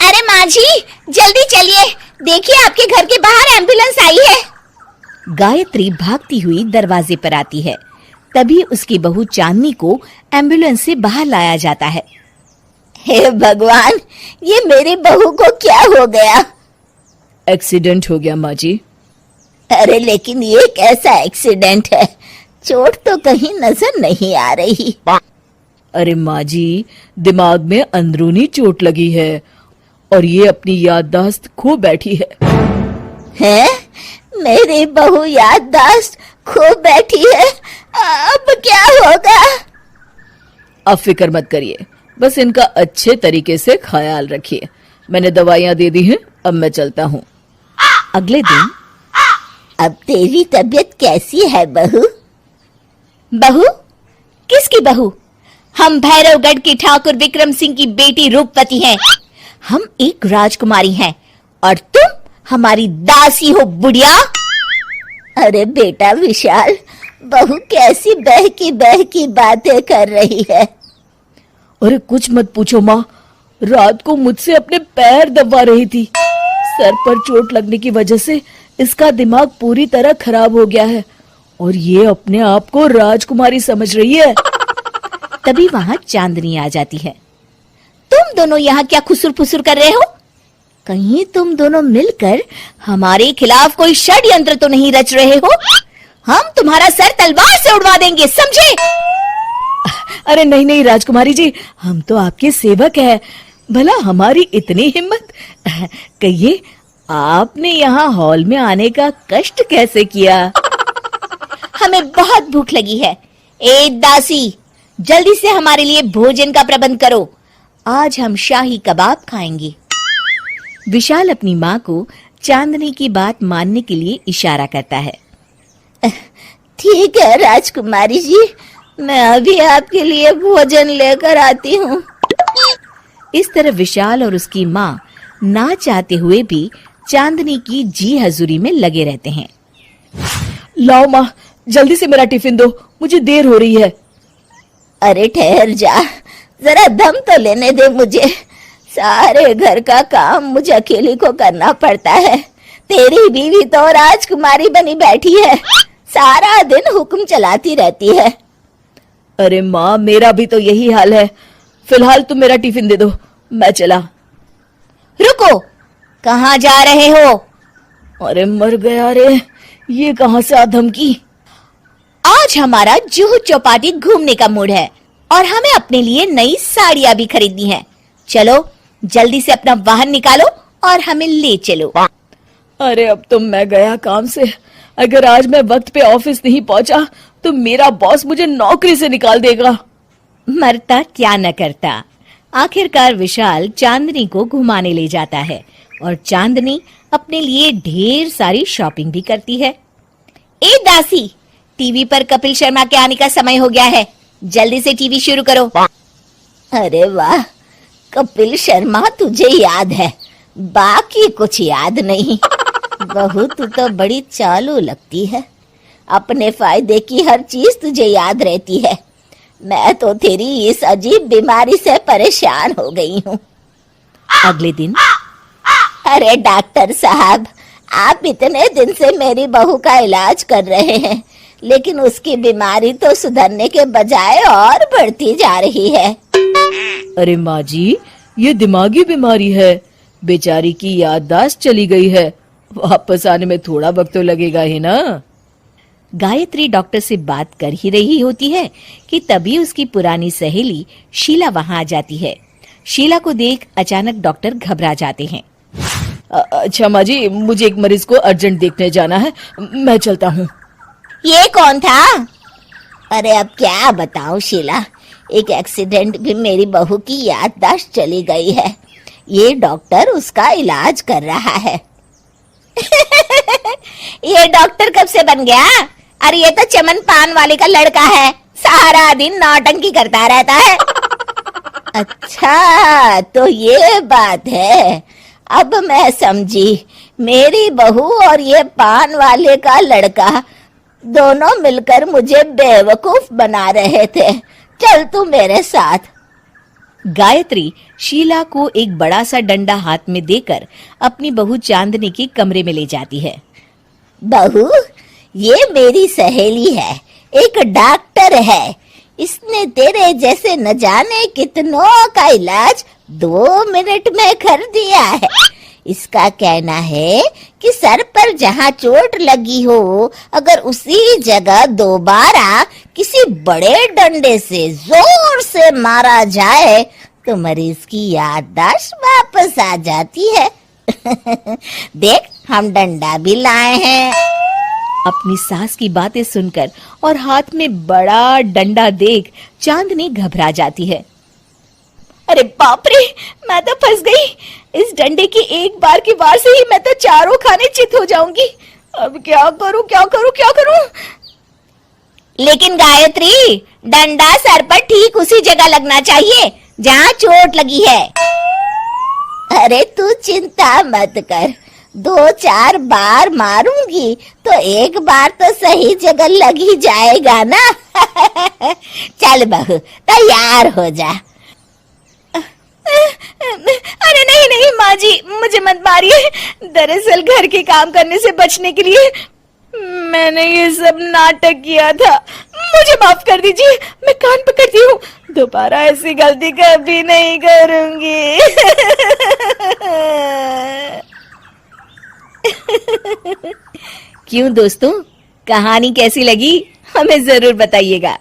अरे माँ जी, जल्दी चलिए, देखिए आपके घर के बाहर एम्बुलेंस आई है। गायत्री भागती हुई दरवाजे पर आती है। तभी उसकी बहू चांदनी को एम्बुलेंस से बाहर लाया जाता है। हे भगवान, ये मेरी बहू को क्या हो गया? एक्सीडेंट हो गया माँ जी। अरे लेकिन ये कैसा एक्सीडेंट है? चोट तो कहीं नजर नहीं आ रही। अरे माँ जी, दिमाग में अंदरूनी चोट लगी है और ये अपनी याददाश्त खो बैठी है। हैं? मेरी बहू याददाश्त खो बैठी है, अब क्या होगा? अब फिक्र मत करिए, बस इनका अच्छे तरीके से ख्याल रखिए। मैंने दवाइयाँ दे दी हैं, अब मैं चलता हूँ। अगले दिन। अब तेरी तबीयत कैसी है बहू? बहू? किसकी बहू? हम भैरवगढ़ की ठाकुर विक्रम सिंह की बेटी रूपवती हैं। हम एक राजकुमारी हैं और तुम हमारी दासी हो बुढ़िया। अरे बेटा विशाल, बहू कैसी बहकी बातें कर रही है। अरे कुछ मत पूछो माँ, रात को मुझसे अपने पैर दबा रही थी। सर पर चोट लगने की वजह से इसका दिमाग पूरी तरह खराब हो गया है और ये अपने आप को राजकुमारी समझ रही है। तभी वहां चांदनी आ जाती है। तुम दोनों यहाँ क्या खुसुर फुसुर कर रहे हो? कहीं तुम दोनों मिलकर हमारे खिलाफ कोई षड्यंत्र तो नहीं रच रहे हो? हम तुम्हारा सर तलवार से उड़वा देंगे, समझे? अरे नहीं नहीं राजकुमारी जी, हम तो आपके सेवक हैं। भला हमारी इतनी हिम्मत? कहिए, आपने यहाँ हॉल में आने का कष्ट कैसे किया? हमें बहुत भूख लगी है। ए दासी, जल्दी से हमारे लिए भोजन का प्रबंध करो। आज हम शाही कबाब खाएंगे। विशाल अपनी माँ को चांदनी की बात मानने के लिए इशारा करता है। ठीक है राजकुमारी जी, मैं अभी आपके लिए भोजन लेकर आती हूँ। इस तरह विशाल और उसकी माँ ना चाहते हुए भी चांदनी की जी हजूरी में लगे रहते हैं। लाओ माँ, जल्दी से मेरा टिफिन दो, मुझे देर हो रही है। अरे ठहर जा, जरा दम तो लेने दे मुझे। सारे घर का काम मुझे अकेली को करना पड़ता है। तेरी बीवी तो राजकुमारी बनी बैठी है, सारा दिन हुक्म चलाती रहती है। अरे माँ, मेरा भी तो यही हाल है। फिलहाल तुम मेरा टिफिन दे दो, मैं चला। रुको, कहाँ जा रहे हो? अरे मर गया रे, ये कहाँ से आ धमकी? आज हमारा जुहू चौपाटी घूमने का मूड है और हमें अपने लिए नई साड़ियां भी खरीदनी है। चलो जल्दी से अपना वाहन निकालो और हमें ले चलो। अरे अब तो मैं गया काम से। अगर आज मैं वक्त पे ऑफिस नहीं पहुंचा तो मेरा बॉस मुझे नौकरी से निकाल देगा। मरता क्या न करता। आखिरकार विशाल चांदनी को घुमाने ले जाता है और चांदनी अपने लिए ढेर सारी शॉपिंग भी करती है। ए दासी, टीवी पर कपिल शर्मा के आने का समय हो गया है, जल्दी से टीवी शुरू करो। अरे वाह, कपिल शर्मा तुझे याद है, बाकी कुछ याद नहीं। बहू तू तो बड़ी चालू लगती है, अपने फायदे की हर चीज तुझे याद रहती है। मैं तो तेरी इस अजीब बीमारी से परेशान हो गई हूँ। अगले दिन। अरे डॉक्टर साहब, आप इतने दिन से मेरी बहू का इलाज कर रहे हैं, लेकिन उसकी बीमारी तो सुधरने के बजाय और बढ़ती जा रही है। अरे माँ जी, ये दिमागी बीमारी है। बेचारी की याददाश्त चली गई है, वापस आने में थोड़ा वक्त तो लगेगा ही ना। गायत्री डॉक्टर से बात कर ही रही होती है कि तभी उसकी पुरानी सहेली शीला वहां आ जाती है। शीला को देख अचानक डॉक्टर घबरा जाते हैं। अच्छा माँ जी, मुझे एक मरीज को अर्जेंट देखने जाना है, मैं चलता हूँ। ये कौन था? अरे अब क्या बताऊं शीला, एक एक्सीडेंट भी मेरी बहू की याददाश्त चली गई है। ये डॉक्टर उसका इलाज कर रहा है। ये डॉक्टर कब से बन गया? अरे ये तो चमन पान वाले का लड़का है, सारा दिन नौटंकी करता रहता है। अच्छा तो ये बात है, अब मैं समझी। मेरी बहू और ये पान वाले का लड़का दोनों मिलकर मुझे बेवकूफ बना रहे थे। चल तू मेरे साथ। गायत्री शीला को एक बड़ा सा डंडा हाथ में देकर अपनी बहू चांदनी के कमरे में ले जाती है। बहू, ये मेरी सहेली है, एक डॉक्टर है। इसने तेरे जैसे न जाने कितनों का इलाज 2 मिनट में कर दिया है। इसका कहना है कि सर पर जहाँ चोट लगी हो, अगर उसी जगह दोबारा किसी बड़े डंडे से जोर से मारा जाए तो मरीज की याददाश्त वापस आ जाती है। देख, हम डंडा भी लाए हैं। अपनी सास की बातें सुनकर और हाथ में बड़ा डंडा देख चांदनी घबरा जाती है। अरे बाप रे, मैं तो फंस गई। इस डंडे की एक बार की वार से ही मैं तो चारों खाने चित हो जाऊंगी। अब क्या करूं, क्या करूं, क्या करूं? लेकिन गायत्री, डंडा सर पर ठीक उसी जगह लगना चाहिए जहां चोट लगी है। अरे तू चिंता मत कर, 2-4 बार मारूंगी तो एक बार तो सही जगह लग ही जाएगा ना। चल बहू, तैयार हो जा। अरे नहीं नहीं माँ जी, मुझे मत मारिए। दरअसल घर के काम करने से बचने के लिए मैंने ये सब नाटक किया था। मुझे माफ कर दीजिए, मैं कान पकड़ती हूँ। दोबारा ऐसी गलती कभी नहीं करूंगी। क्यों दोस्तों, कहानी कैसी लगी हमें जरूर बताइएगा।